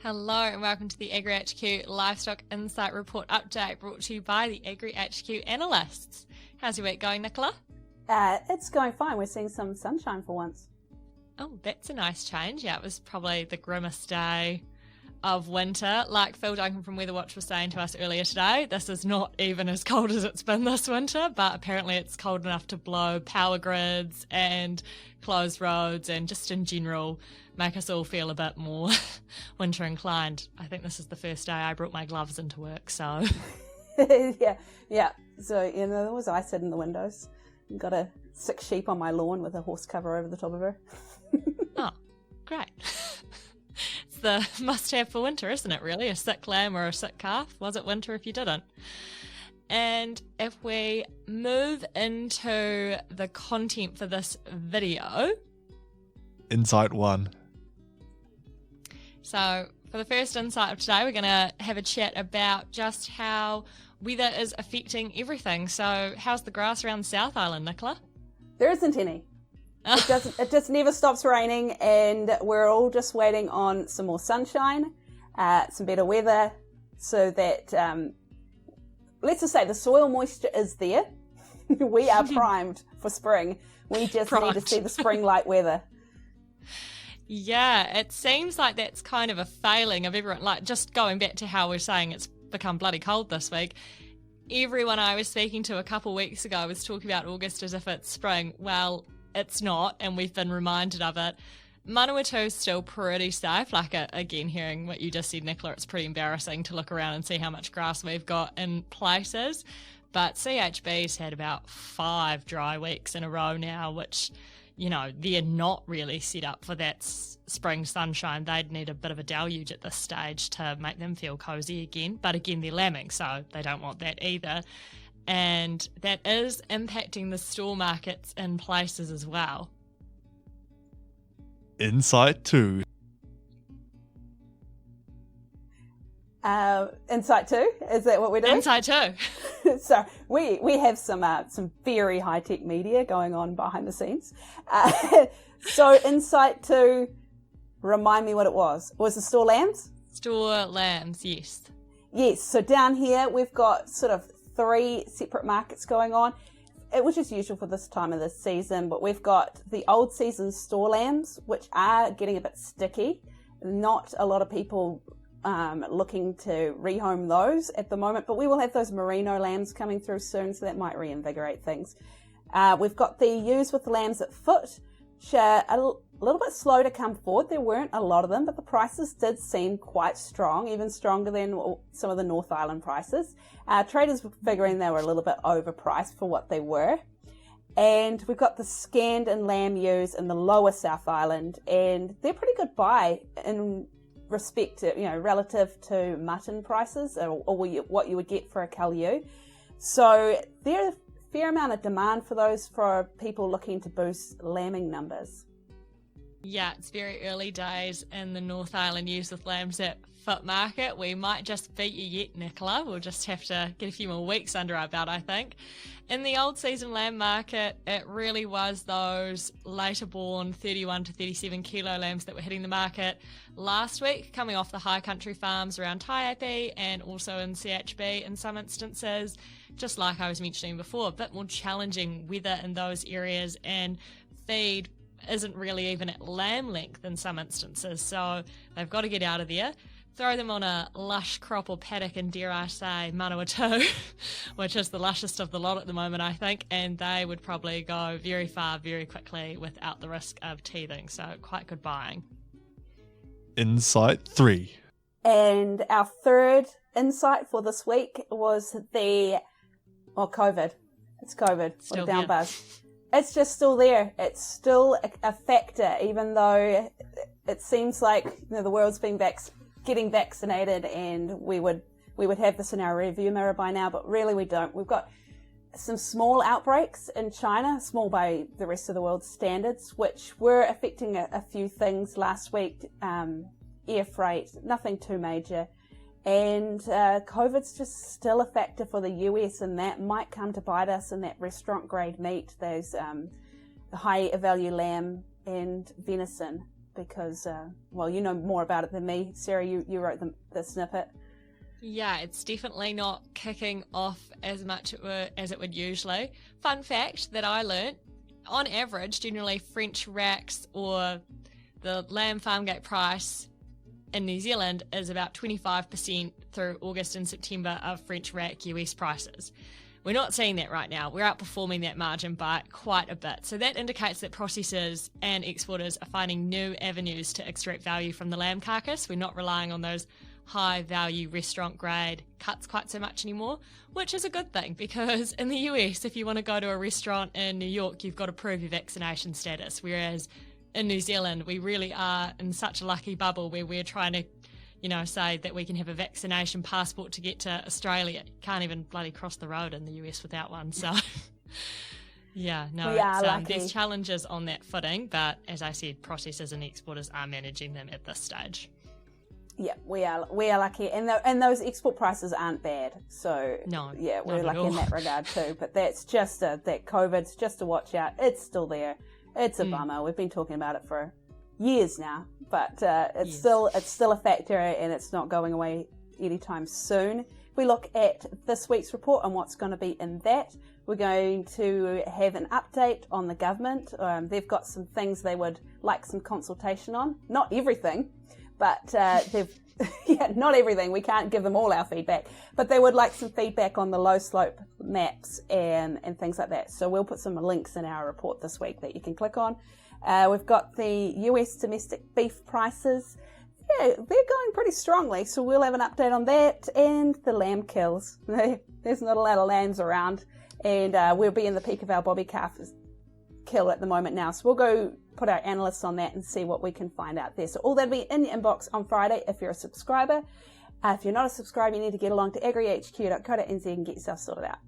Hello and welcome to the AgriHQ Livestock Insight Report Update brought to you by the AgriHQ analysts. How's your week going, Nicola? It's going fine. We're seeing some sunshine for once. Oh, that's a nice change. Yeah, it was probably the grimmest day of winter. Like Phil Duncan from Weather Watch was saying to us earlier today, this is not even as cold as it's been this winter, but apparently it's cold enough to blow power grids and close roads and just in general make us all feel a bit more winter inclined. I think this is the first day I brought my gloves into work, so. yeah. So, there was ice in the windows. Got a sick sheep on my lawn with a horse cover over the top of her. Oh, great. It's the must-have for winter, isn't it, really? A sick lamb or a sick calf. Was it winter if you didn't? And if we move into the content for this video. Insight 1. So for the first insight of today, we're going to have a chat about just how weather is affecting everything. So how's the grass around the South Island, Nicola? There isn't any. It just never stops raining, and we're all just waiting on some more sunshine, some better weather, so that, let's just say the soil moisture is there. We are primed for spring. We just need to see the spring-like weather. Yeah, it seems like that's kind of a failing of everyone. Like, just going back to how we're saying it's become bloody cold this week, everyone I was speaking to a couple of weeks ago was talking about August as if it's spring. Well, it's not, and we've been reminded of it. Manawatu's still pretty safe. Like, again, hearing what you just said, Nicola, it's pretty embarrassing to look around and see how much grass we've got in places. But CHB's had about 5 dry weeks in a row now, which, they're not really set up for that spring sunshine. They'd need a bit of a deluge at this stage to make them feel cosy again. But again, they're lambing, so they don't want that either. And that is impacting the store markets in places as well. Insight 2. Insight 2? Is that what we're doing? Insight 2. So we have some very high-tech media going on behind the scenes. So Insight 2, remind me what it was. Was it store lambs? Store lambs, yes. Yes, so down here we've got sort of 3 separate markets going on, which is usual for this time of the season, but we've got the old season store lambs, which are getting a bit sticky. Not a lot of people looking to rehome those at the moment, but we will have those merino lambs coming through soon, so that might reinvigorate things. We've got the ewes with the lambs at foot, which are a little bit slow to come forward. There weren't a lot of them, but the prices did seem quite strong, even stronger than some of the North Island prices. Traders were figuring they were a little bit overpriced for what they were. And we've got the scanned and lamb ewes in the lower South Island, and they're pretty good buy in respect to, relative to mutton prices or what you would get for a cull ewe. So there's a fair amount of demand for those for people looking to boost lambing numbers. Yeah, it's very early days in the North Island ewes with lambs at foot market. We might just beat you yet, Nicola. We'll just have to get a few more weeks under our belt, I think. In the old season lamb market, it really was those later born 31 to 37 kilo lambs that were hitting the market last week, coming off the high country farms around Taiape and also in CHB in some instances. Just like I was mentioning before, a bit more challenging weather in those areas, and feed isn't really even at lamb length in some instances, so they've got to get out of there, throw them on a lush crop or paddock, and dare I say Manawatu, which is the lushest of the lot at the moment, I think, and they would probably go very far very quickly without the risk of teething, so quite good buying. Insight 3. And our third insight for this week was COVID. It's COVID, or down buzz. It's just still there. It's still a factor, even though it seems like the world's been getting vaccinated, and we would have this in our rearview mirror by now, but really we don't. We've got some small outbreaks in China, small by the rest of the world's standards, which were affecting a few things last week. Air freight, nothing too major. And COVID's just still a factor for the US, and that might come to bite us in that restaurant grade meat, those high value lamb and venison. because, well, you know more about it than me. Sarah, you wrote the snippet. Yeah, it's definitely not kicking off as much as it would usually. Fun fact that I learnt, on average, generally French racks or the lamb farm gate price in New Zealand is about 25% through August and September of French rack US prices. We're not seeing that right now. We're outperforming that margin by quite a bit. So that indicates that processors and exporters are finding new avenues to extract value from the lamb carcass. We're not relying on those high value restaurant grade cuts quite so much anymore, which is a good thing, because in the US, if you want to go to a restaurant in New York, you've got to prove your vaccination status, whereas in New Zealand we really are in such a lucky bubble where we're trying to, you know, say that we can have a vaccination passport to get to Australia. You can't even bloody cross the road in the US without one. So yeah, no, there's challenges on that footing, but as I said, processors and exporters are managing them at this stage. Yeah, we are lucky, and those export prices aren't bad. So no, yeah, we're lucky in that regard too. But that's just that COVID's just to watch out. It's still there. It's a bummer. We've been talking about it for years now, but it's still a factor, and it's not going away anytime soon. If we look at this week's report and what's going to be in that, we're going to have an update on the government. They've got some things they would like some consultation on. Not everything. But not everything. We can't give them all our feedback. But they would like some feedback on the low slope maps and things like that. So we'll put some links in our report this week that you can click on. We've got the US domestic beef prices. Yeah, they're going pretty strongly. So we'll have an update on that. And the lamb kills. There's not a lot of lambs around. And we'll be in the peak of our bobby calf kill at the moment now. So we'll go put our analysts on that and see what we can find out there. So all that'll be in your inbox on Friday if you're a subscriber. If you're not a subscriber, you need to get along to agrihq.co.nz and get yourself sorted out.